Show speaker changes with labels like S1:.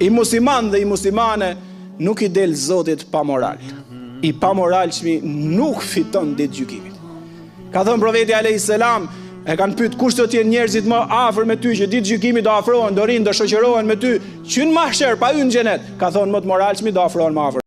S1: I musliman dhe i muslimane nuk i del Zotit pa moral. I pa moralshmi nuk fiton ditë gjykimit. Ka thënë profeti alayhis salam, e kanë pyet kush do të jenë njerëzit më afër me ty që ditë gjykimit do afrohen, do rinë, do shoqërohen me ty, qynë mahsher pa hyrë në xhenet. Ka thënë më të moralshmi do afrohen më afër.